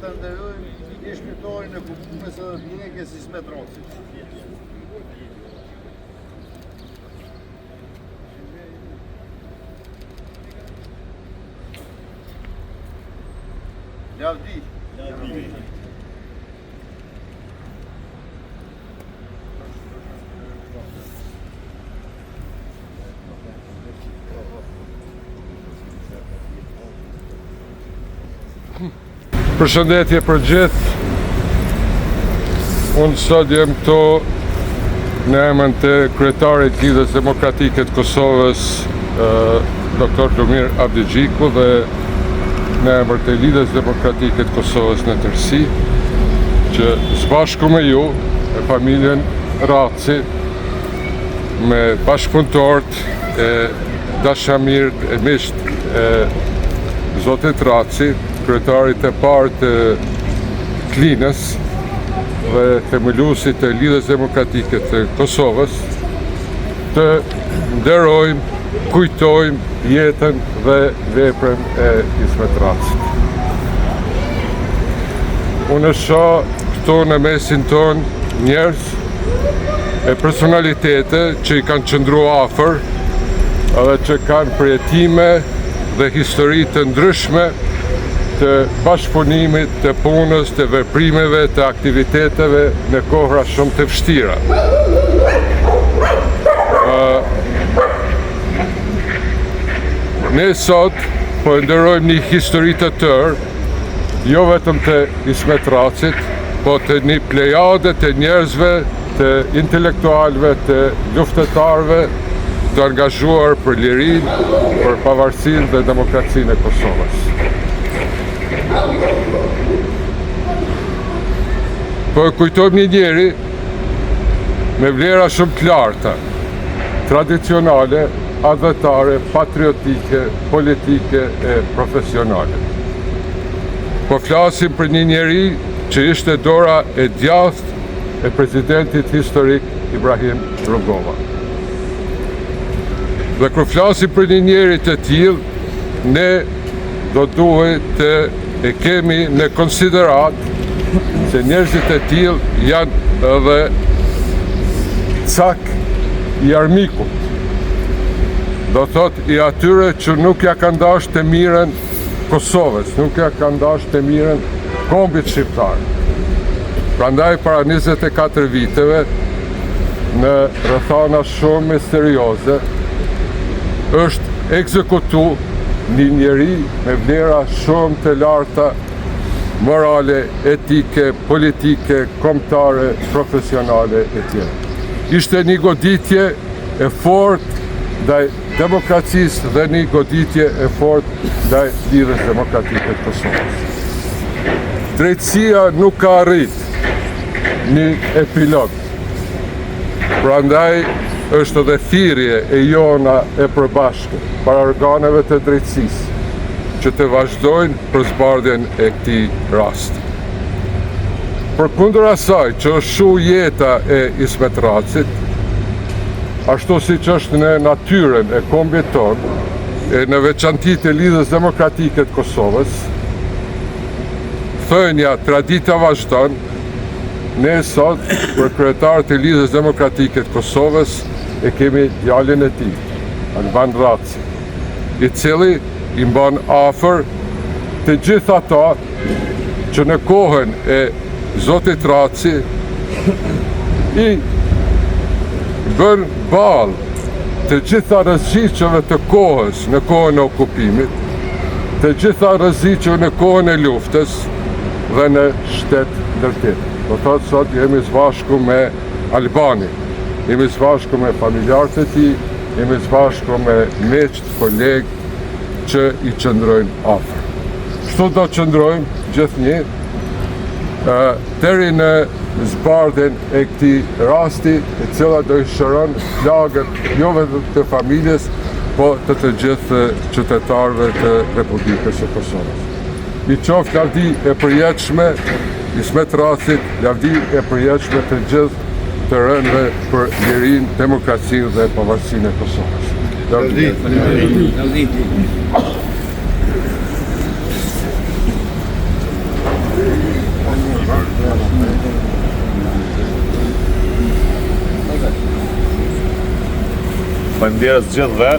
Të ndërojmë një shpirtorin e kupumës edhe bjekës Ismet Rocit. Lavdi. Përshëndetje për gjithë. Unë sot jem këtu në emër të kryetarit të Lidhjes Demokratike të Kosovës, Dr. Lumir Abdigjiku, dhe në emër të Lidhjes Demokratike të Kosovës në tërësi, që së bashku me ju, e familjen Raci, me bashkëpunëtorët e dashamirët e miqtë e Zotit Raci, kryetarit e parë të Klinës dhe themeluesit të Lidhjes Demokratike të Kosovës, të nderojmë, kujtojmë jetën dhe veprën e Ismet Racit. Unë shoh këtu në mesin ton njerëz e personalitete që i kanë qëndruar afër edhe që kanë përjetime dhe histori të ndryshme të bashkëpunimit, të punës, të veprimeve, të aktiviteteve në kohra shumë të vështira. Ne sot po nderojmë një histori të tërë, jo vetëm të Ismet Racit, po të një plejade të njerëzve, të intelektualve, të luftetarve, të angazhuar për lirinë, për pavarësinë dhe demokracinë e Kosovës. Po kujtojmë një njeri me vlera shumë të larta, tradicionale, adhetare, patriotike, politike e profesionale. Po flasim për një njeri që ishte dora e djathtë e presidentit historik Ibrahim Rugova. Dhe kur flasim për një njeri të tillë, ne do duhet të e kemi në konsiderat se njerëzit e tillë janë edhe cak i armikut. Do thot i atyre që nuk ja kanë dashur të mirën Kosovës, nuk ja kanë dashur të mirën kombit shqiptar. Prandaj para 24 viteve, në rrethana shumë misterioze, është ekzekutu një njeri me vlera shumë të larta morale, etike, politike, kombëtare, profesionale e tjera. Ishte një goditje e fortë ndaj demokracisë dhe një goditje e fortë ndaj Lidhjes Demokratike të Kosovës. Drejtësia nuk ka arrit një epilog. Prandaj është edhe thirrje e jona e përbashkët para organeve të drejtësisë që të vazhdojnë për zbardhjen e këtij rasti. Përkundër asaj që është shu jeta e Ismet Racit, ashtu siç është në natyrën e kombit tonë, e në veçantitë e Lidhjes Demokratike të Kosovës, thënia tradita vazhdon, ne sot për kryetarët e Lidhjes Demokratike të Kosovës e kemi djalin e tij, Alban Raci, i cili i mban afër të gjithë ata që në kohën e Zotit Raci i bën balë të gjitha rreziqeve të kohës në kohën e okupimit, të gjitha rreziqeve në kohën e luftës dhe në shtet ndërtim. Do thotë sot jemi së bashku me Albani, jemi së bashku me familjarët e tij, jemi së bashku me miqt, kolegë që i qëndrojnë afër. Kështu do qëndrojmë gjithnjë deri në zbardhjen e këtij rasti, e cila do i shëron plagët jo vetëm të familjes, po të gjithë qytetarëve të Republikës së Kosovës. I qoftë lavdi e përjetshme Ismet Racit, lavdi e përjetshme të gjithë të rënëve për lirinë, demokracinë dhe pavarësinë e Kosovës. Lavdi. Faleminderit gjithëve,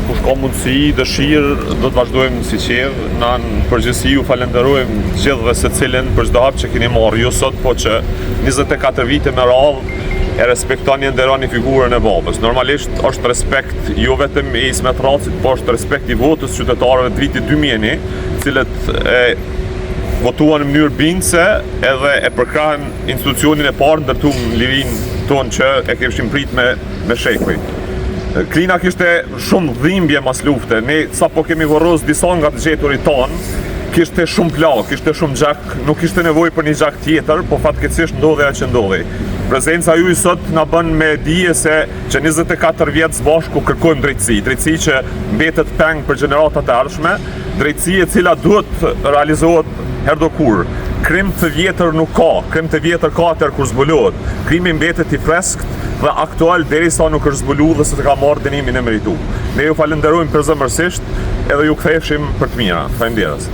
kush ka mundësi, dëshirë, do të vazhdojmë si qevë. Na në përgjithësi ju falenderojmë gjithëve secilin për çdo hap që keni marrë ju sot, po që 24 vite me radhë e respektoni e nderoni figurën e babës. Normalisht është respekt jo vetëm i Ismet Racit, po është respekt i votës qytetarëve të vitit 2000, cilët votuan në mënyrë bindëse edhe e përkrahen institucionin e parë ndërtuar në lirinë tonë që e kishim prit me shekuj. Klina kishte shumë dhimbje mas lufte. Ne sa po kemi vorroz disa nga të gjeturit tonë, kishte shumë plagë, kishte shumë gjak, nuk kishte nevojë për një gjak tjetër, po fatkeqësisht ndodhi ajo që ndodhi. Prezenca juaj sot na bën me dije se që 24 vjet së bashku kërkojmë drejtësi që mbetet peng për gjeneratat e ardhshme, drejtësi e cila duhet realizohet herdokur. Krim të vjetër nuk ka, krim të vjetër ka atër kur zbulohet. Krimi mbetet i freskët dhe aktual derisa nuk është zbuluar dhe se të ka marrë dënimin e merituar. Ne ju falenderojmë përzemërsisht edhe ju ktheheshim për të mira. Faleminderit.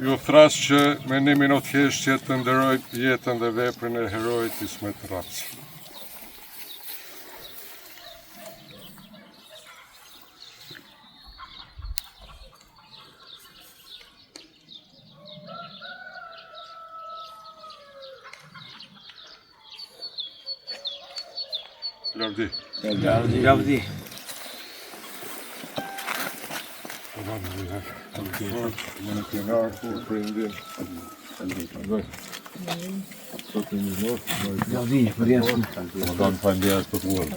Ju thras që me 1 minutë thjesht të nderoj jetën dhe veprën e herojit Ismet Raci. Lavdi. Lavdi. Lavdi, përjesëm. Don faleminderit për punë.